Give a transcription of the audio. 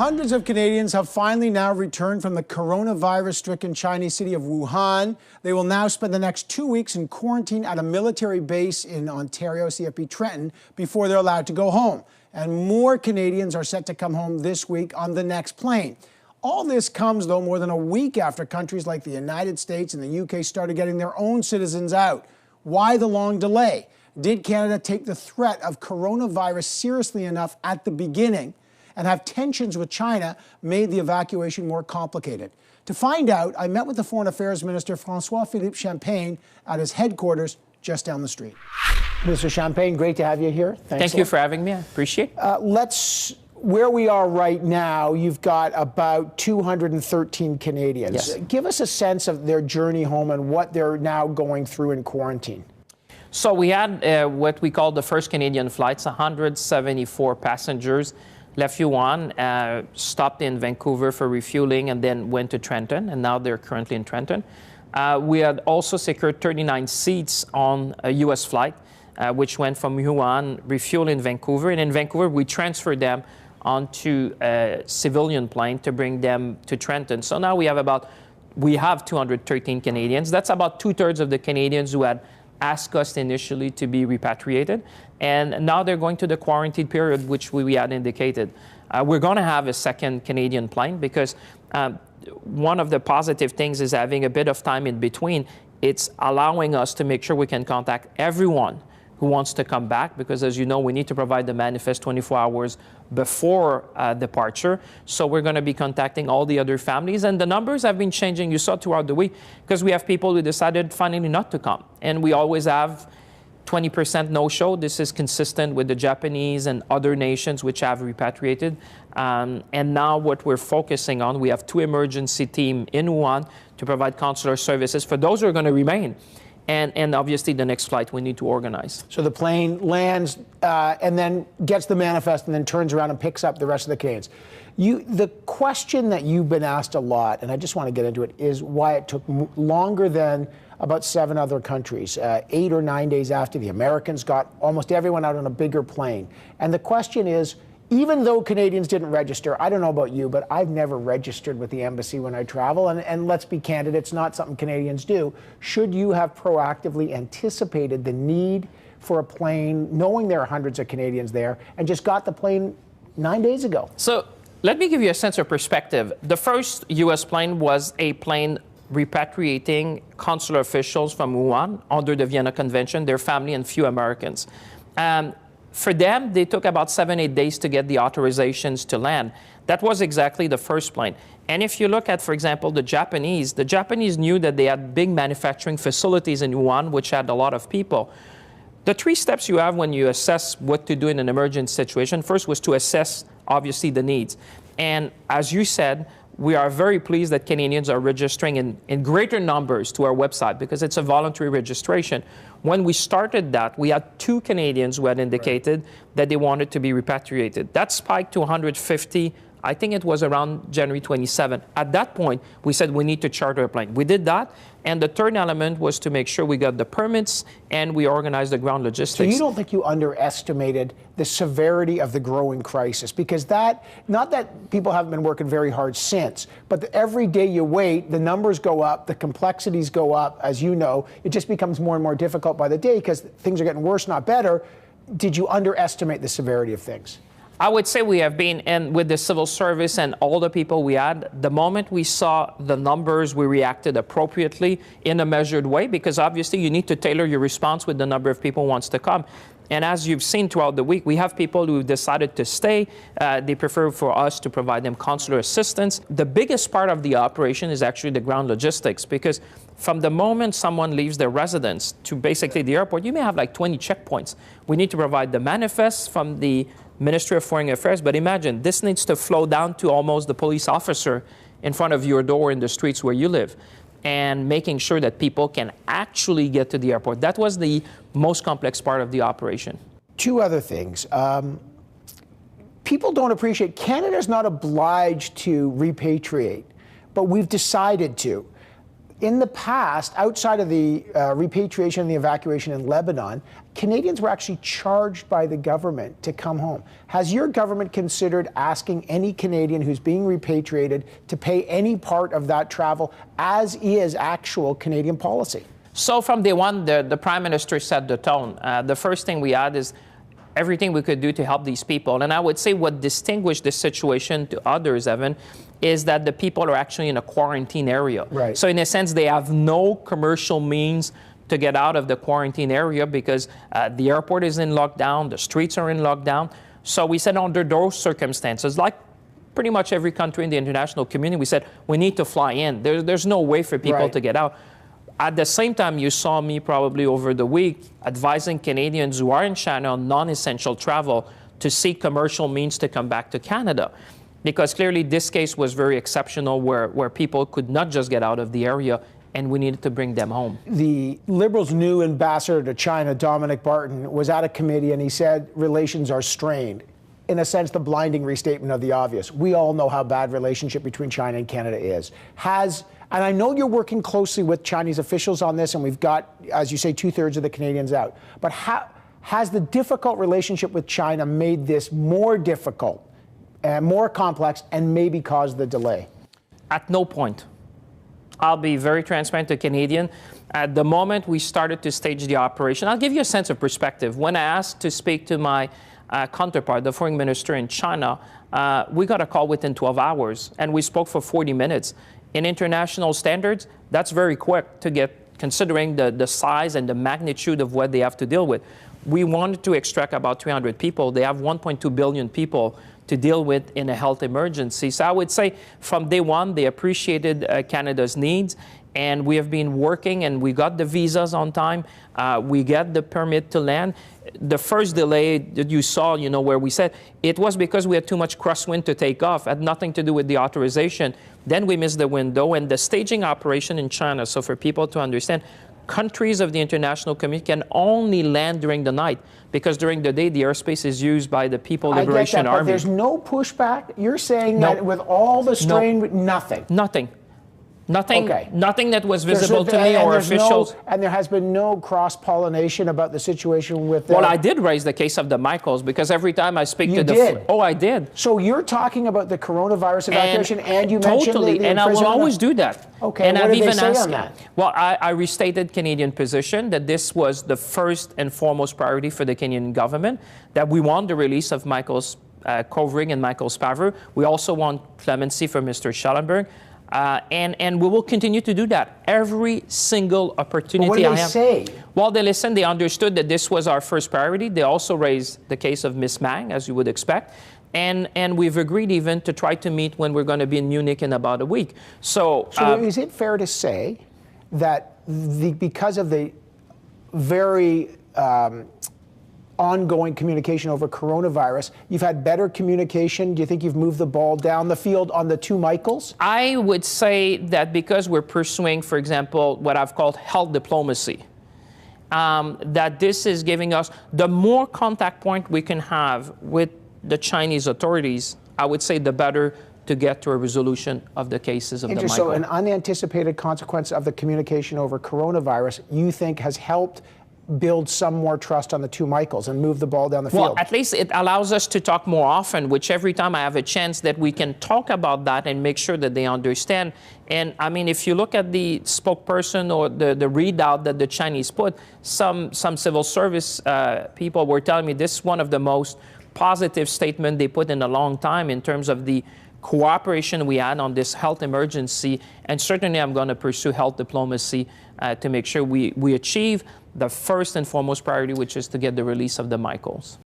hundreds of Canadians have finally now returned from the coronavirus-stricken Chinese city of Wuhan. They will now spend the next 2 weeks in quarantine at a military base in Ontario, CFB Trenton, before they're allowed to go home. And more Canadians are set to come home this week on the next plane. All this comes, though, more than a week after countries like the United States and the UK started getting their own citizens out. Why the long delay? Did Canada take the threat of coronavirus seriously enough at the beginning? And have tensions with China made the evacuation more complicated? To find out, I met with the Foreign Affairs Minister, François-Philippe Champagne, at his headquarters just down the street. Mr. Champagne, great to have you here. Thank you for having me. I appreciate it. Where we are right now, you've got about 213 Canadians. Yes. Give us a sense of their journey home and what they're now going through in quarantine. So we had what we call the first Canadian flights, 174 passengers left Wuhan, stopped in Vancouver for refueling, and then went to Trenton, and now they're currently in Trenton. We had also secured 39 seats on a U.S. flight, which went from Wuhan, refueled in Vancouver, and in Vancouver we transferred them onto a civilian plane to bring them to Trenton. So now we have 213 Canadians. That's about 2/3 of the Canadians who had asked us initially to be repatriated. And now they're going to the quarantine period, which we had indicated. We're going to have a second Canadian plane because one of the positive things is having a bit of time in between. It's allowing us to make sure we can contact everyone who wants to come back, because as you know, we need to provide the manifest 24 hours before departure. So we're going to be contacting all the other families, and the numbers have been changing, you saw, throughout the week, because we have people who decided finally not to come. And we always have 20% no-show. This is consistent with the Japanese and other nations which have repatriated. And now what we're focusing on, we have 2 emergency teams in Wuhan to provide consular services for those who are going to remain. And obviously the next flight we need to organize. So the plane lands and then gets the manifest and then turns around and picks up the rest of the Canadians. The question that you've been asked a lot, and I just want to get into it, is why it took longer than about 7 other countries, 8 or 9 days after the Americans got almost everyone out on a bigger plane. And the question is, even though Canadians didn't register, I don't know about you, but I've never registered with the embassy when I travel. And let's be candid, it's not something Canadians do. Should you have proactively anticipated the need for a plane, knowing there are hundreds of Canadians there, and just got the plane 9 days ago? So let me give you a sense of perspective. The first U.S. plane was a plane repatriating consular officials from Wuhan under the Vienna Convention, their family and few Americans. For them, they took about 7-8 days to get the authorizations to land. That was exactly the first plane. And if you look at, for example, the Japanese knew that they had big manufacturing facilities in Wuhan, which had a lot of people. The 3 steps you have when you assess what to do in an emergency situation, first was to assess, obviously, the needs. And as you said, we are very pleased that Canadians are registering in greater numbers to our website because it's a voluntary registration. When we started that, we had 2 Canadians who had indicated that they wanted to be repatriated. That spiked to 150. I think it was around January 27. At that point, we said we need to charter a plane. We did that. And the third element was to make sure we got the permits and we organized the ground logistics. So you don't think you underestimated the severity of the growing crisis? Because not that people haven't been working very hard since, but every day you wait, the numbers go up, the complexities go up, as you know. It just becomes more and more difficult by the day because things are getting worse, not better. Did you underestimate the severity of things? I would say we have been, and with the civil service and all the people we had, the moment we saw the numbers, we reacted appropriately in a measured way, because obviously you need to tailor your response with the number of people who wants to come. And as you've seen throughout the week, we have people who decided to stay. They prefer for us to provide them consular assistance. The biggest part of the operation is actually the ground logistics, because from the moment someone leaves their residence to basically the airport, you may have like 20 checkpoints. We need to provide the manifests from the Ministry of Foreign Affairs, but imagine, this needs to flow down to almost the police officer in front of your door in the streets where you live, and making sure that people can actually get to the airport. That was the most complex part of the operation. 2 other things. People don't appreciate, Canada's not obliged to repatriate, but we've decided to. In the past, outside of the repatriation and the evacuation in Lebanon, Canadians were actually charged by the government to come home. Has your government considered asking any Canadian who's being repatriated to pay any part of that travel, as is actual Canadian policy? So from day one, the Prime Minister set the tone. The first thing we had is everything we could do to help these people. And I would say what distinguished this situation to others, Evan, is that the people are actually in a quarantine area. Right. So in a sense, they have no commercial means to get out of the quarantine area because the airport is in lockdown, the streets are in lockdown. So we said under those circumstances, like pretty much every country in the international community, we said we need to fly in. There's no way for people to get out. At the same time, you saw me probably over the week advising Canadians who are in China on non-essential travel to seek commercial means to come back to Canada. Because clearly this case was very exceptional where people could not just get out of the area and we needed to bring them home. The Liberals' new ambassador to China, Dominic Barton, was at a committee and he said relations are strained. In a sense, the blinding restatement of the obvious. We all know how bad relationship between China and Canada is. And I know you're working closely with Chinese officials on this, and we've got, as you say, 2/3 of the Canadians out. But has the difficult relationship with China made this more difficult and more complex and maybe caused the delay? At no point. I'll be very transparent to Canadian. At the moment we started to stage the operation, I'll give you a sense of perspective. When I asked to speak to my counterpart, the foreign minister in China, we got a call within 12 hours, and we spoke for 40 minutes. In international standards, that's very quick to get, considering the size and the magnitude of what they have to deal with. We wanted to extract about 300 people. They have 1.2 billion people to deal with in a health emergency. So I would say from day one, they appreciated Canada's needs, and we have been working, and we got the visas on time. We got the permit to land. The first delay that you saw, where we said it was because we had too much crosswind to take off, had nothing to do with the authorization. Then we missed the window, and the staging operation in China, so for people to understand, countries of the international community can only land during the night because during the day the airspace is used by the People Liberation Army. But there's no pushback? You're saying that with all the strain, nothing? Nothing. Nothing, okay. Nothing that was visible to me or officials. And there has been no cross-pollination about the situation with... Well, I did raise the case of the Michaels because every time I speak to the... You did? Oh, I did. So you're talking about the coronavirus evacuation and you mentioned... Totally, and I will always do that. Okay, and what did they say on that? Well, I restated Canadian position that this was the first and foremost priority for the Canadian government, that we want the release of Michael's Kovrig and Michael Spavor. We also want clemency for Mr. Schellenberg. And we will continue to do that every single opportunity. But what did they say? Well, they listened. They understood that this was our first priority. They also raised the case of Miss Mang, as you would expect. And we've agreed even to try to meet when we're going to be in Munich in about a week. So is it fair to say that because of the very ongoing communication over coronavirus, you've had better communication? Do you think you've moved the ball down the field on the two Michaels? I would say that because we're pursuing, for example, what I've called health diplomacy, that this is giving us the more contact point we can have with the Chinese authorities, I would say the better to get to a resolution of the cases of the Michael. So an unanticipated consequence of the communication over coronavirus, you think has helped build some more trust on the two Michaels and move the ball down the field? Well, at least it allows us to talk more often, which every time I have a chance that we can talk about that and make sure that they understand. And I mean, if you look at the spokesperson or the readout that the Chinese put, some civil service people were telling me this is one of the most positive statements they put in a long time in terms of the cooperation we had on this health emergency. And certainly I'm going to pursue health diplomacy to make sure we achieve the first and foremost priority, which is to get the release of the Michaels.